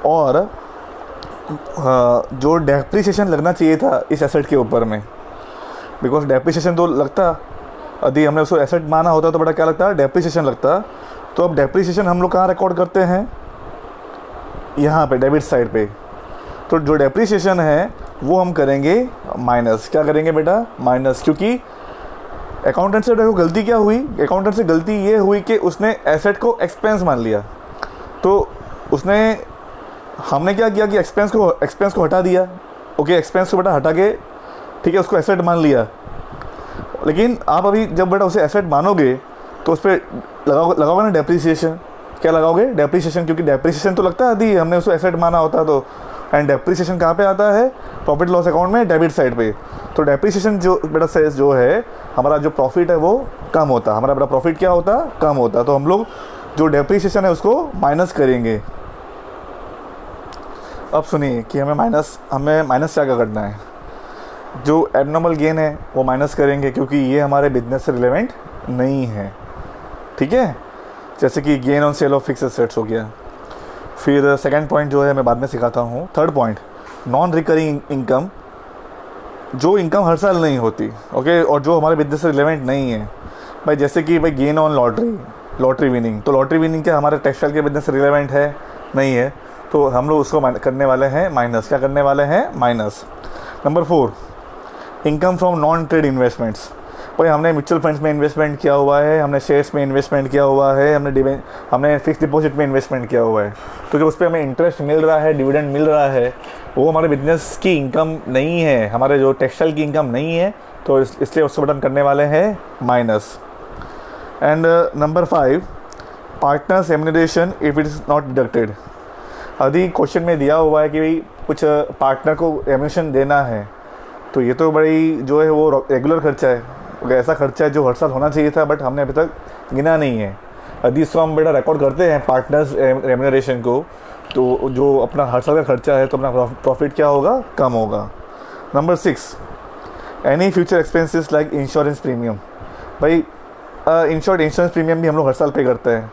और जो डेप्रिसिएशन लगना चाहिए था इस एसेट के ऊपर में, बिकॉज डेप्रिसिएशन तो लगता, यदि हमने उसको एसेट माना होता तो बड़ा क्या लगता है, डेप्रिसिएशन लगता। तो अब डेप्रिसिएशन हम लोग कहाँ रिकॉर्ड करते हैं, यहाँ पे डेबिट साइड पे। तो जो डेप्रिसिएशन है वो हम करेंगे माइनस। क्या करेंगे बेटा, माइनस, क्योंकि अकाउंटेंट से देखो गलती क्या हुई, अकाउंटेंट से गलती ये हुई कि उसने एसेट को एक्सपेंस मान लिया। तो उसने, हमने क्या किया कि एक्सपेंस को हटा दिया। ओके, एक्सपेंस को बेटा हटा के, ठीक है, उसको एसेट मान लिया। लेकिन आप अभी जब बेटा उसे एसेट मानोगे तो उस पर लगाओगे ना डेप्रिसिएशन। क्या लगाओगे, डेप्रिसिएशन, क्योंकि डेप्रिसिएशन तो लगता है यदि हमने उसको एसेट माना होता तो। एंड डेप्रिसिएशन कहाँ पे आता है, प्रॉफिट लॉस अकाउंट में, डेबिट साइड पे। तो डेप्रिसिएशन जो बेटा से जो है, हमारा जो प्रॉफिट है वो कम होता, हमारा बेटा प्रॉफिट क्या होता, कम होता। तो हम लोग जो डेप्रिसिएशन है उसको माइनस करेंगे। अब सुनिए कि हमें माइनस क्या करना है। जो एबनॉर्मल गेन है वो माइनस करेंगे, क्योंकि ये हमारे बिजनेस से रिलेवेंट नहीं है, ठीक है। जैसे कि gain on sale of fix assets हो गया। फिर सेकंड पॉइंट जो है मैं बाद में सिखाता हूँ। Third point, non recurring income, जो इनकम हर साल नहीं होती, ओके, और जो हमारे बिजनेस से रिलेवेंट नहीं है। भाई जैसे कि भाई गेन ऑन लॉटरी विनिंग, तो लॉटरी विनिंग क्या हमारे टेक्सटाइल के बिजनेस से रिलेवेंट है, नहीं है। तो हम लोग उसको करने वाले हैं माइनस। क्या करने वाले हैं, minus. Number 4, income from non trade investments. भाई हमने म्यूचुअल फंड्स में इन्वेस्टमेंट किया हुआ है, हमने शेयर्स में इन्वेस्टमेंट किया हुआ है, हमने फिक्स डिपॉजिट में इन्वेस्टमेंट किया हुआ है। तो जो उस पर हमें इंटरेस्ट मिल रहा है, डिविडेंड मिल रहा है, वो हमारे बिजनेस की इनकम नहीं है, हमारे जो टेक्सटाइल की इनकम नहीं है। तो इसलिए उसको बटन करने वाले हैं minus. And number 5, partners remuneration if it is not deducted. यदि क्वेश्चन में दिया हुआ है कि भाई कुछ पार्टनर को एम्यूनरेशन देना है, तो ये तो बड़ी जो है वो रेगुलर खर्चा है, ऐसा खर्चा है जो हर साल होना चाहिए था, बट हमने अभी तक गिना नहीं है। यदि इसको हम बेटा रिकॉर्ड करते हैं पार्टनर्स रेम्यूनरेशन को, तो जो अपना हर साल का खर्चा है तो अपना प्रॉफिट क्या होगा, कम होगा। Number 6, any future expenses like insurance premium. भाई इंश्योरेंस प्रीमियम भी हम लोग हर साल पे करते हैं,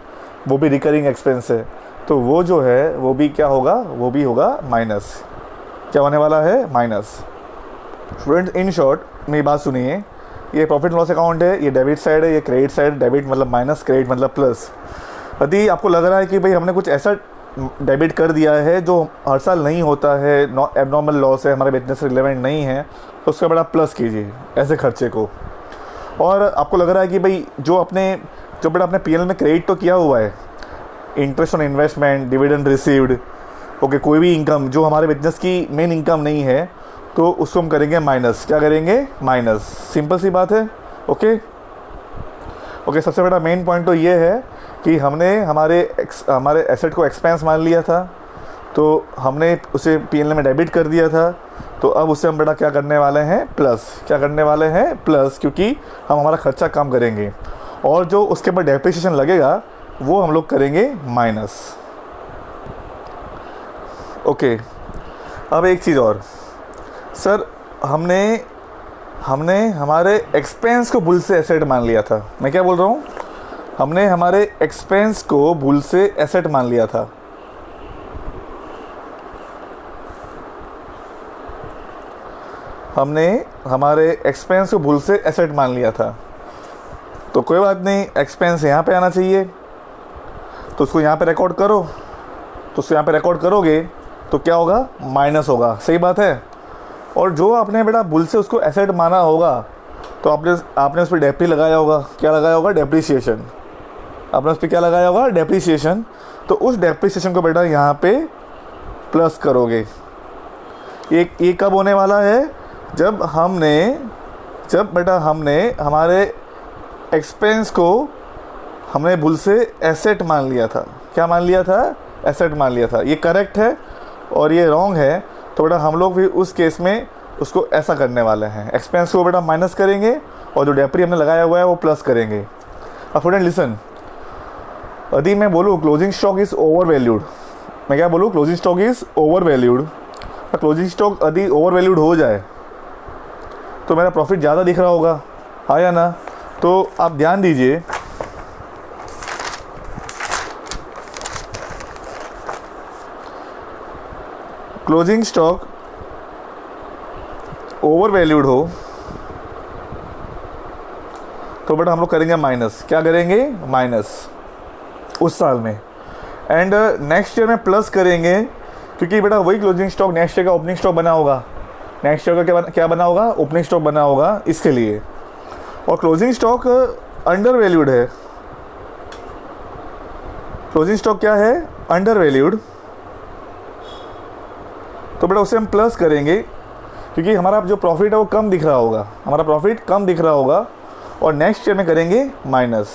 वो भी रिकरिंग एक्सपेंस है। तो वो जो है वो भी क्या होगा, वो भी होगा माइनस। क्या होने वाला है, माइनस। स्टूडेंट इन शॉर्ट मेरी बात सुनिए, ये प्रॉफिट लॉस अकाउंट है, ये डेबिट साइड है, ये क्रेडिट साइड। डेबिट मतलब माइनस, क्रेडिट मतलब प्लस। यदि आपको लग रहा है कि भाई हमने कुछ ऐसा डेबिट कर दिया है जो हर साल नहीं होता है, एबनॉर्मल लॉस है, हमारे बिजनेस से रिलेवेंट नहीं है, तो उसका बड़ा प्लस कीजिए ऐसे खर्चे को। और आपको लग रहा है कि भाई जो बड़ा अपने पीएल में क्रेडिट तो किया हुआ है, interest on investment, dividend received, okay, कोई भी इनकम जो हमारे बिजनेस की मेन इनकम नहीं है, तो उसको हम करेंगे माइनस। क्या करेंगे, माइनस। सिंपल सी बात है। ओके, सबसे बड़ा मेन पॉइंट तो ये है कि हमने हमारे एसेट को एक्सपेंस मान लिया था, तो हमने उसे पीएनएल में डेबिट कर दिया था। तो अब उससे हम बेटा क्या करने वाले हैं, प्लस। क्या करने वाले हैं, प्लस, क्योंकि हम हमारा खर्चा कम करेंगे। और जो उसके ऊपर डेप्रिसिएशन लगेगा वो हम लोग करेंगे माइनस। ओके, अब एक चीज़ और, सर हमने हमारे एक्सपेंस को भूल से एसेट मान लिया था। मैं क्या बोल रहा हूँ, हमने हमारे एक्सपेंस को भूल से एसेट मान लिया था। हमने हमारे एक्सपेंस को भूल से एसेट मान लिया था। तो कोई बात नहीं, एक्सपेंस यहाँ पे आना चाहिए, तो उसको यहाँ पे रिकॉर्ड करो। तो उसको यहाँ पे रिकॉर्ड करोगे तो क्या होगा, माइनस होगा। सही बात है। और जो आपने बेटा भूल से उसको एसेट माना होगा, तो आपने उस पर डेप्री लगाया होगा। क्या लगाया होगा, डेप्रीसिएशन। आपने उस पर क्या लगाया होगा, डेप्रीसिएशन। तो उस डेप्रीसिएशन को बेटा यहाँ पे प्लस करोगे। ये कब होने वाला है, जब बेटा हमने हमारे एक्सपेंस को हमने भूल से एसेट मान लिया था। क्या मान लिया था, एसेट मान लिया था। ये करेक्ट है और ये रॉन्ग है। तो बेटा हम लोग भी उस केस में उसको ऐसा करने वाले हैं, एक्सपेंस को बेटा माइनस करेंगे और जो डेप्री हमने लगाया हुआ है वो प्लस करेंगे। अब स्टूडेंट लिसन, यदि मैं बोलूँ closing stock is over valued, मैं क्या बोलूँ, closing stock is over valued. Closing stock यदि ओवर वैल्यूड हो जाए तो मेरा प्रॉफिट ज़्यादा दिख रहा होगा, हाँ या ना। तो आप ध्यान दीजिए, क्लोजिंग स्टॉक ओवर वैल्यूड हो तो बेटा हम लोग करेंगे माइनस। क्या करेंगे? माइनस उस साल में। एंड नेक्स्ट ईयर में प्लस करेंगे, क्योंकि बेटा वही क्लोजिंग स्टॉक नेक्स्ट ईयर का ओपनिंग स्टॉक बना होगा। नेक्स्ट ईयर का क्या बना होगा? ओपनिंग स्टॉक बना होगा, इसके लिए। और क्लोजिंग स्टॉक अंडर वैल्यूड है। क्लोजिंग स्टॉक क्या है? Under valued. तो बेटा उसे हम प्लस करेंगे, क्योंकि हमारा जो प्रॉफिट है वो कम दिख रहा होगा, हमारा प्रॉफिट कम दिख रहा होगा। और नेक्स्ट ईयर में करेंगे माइनस।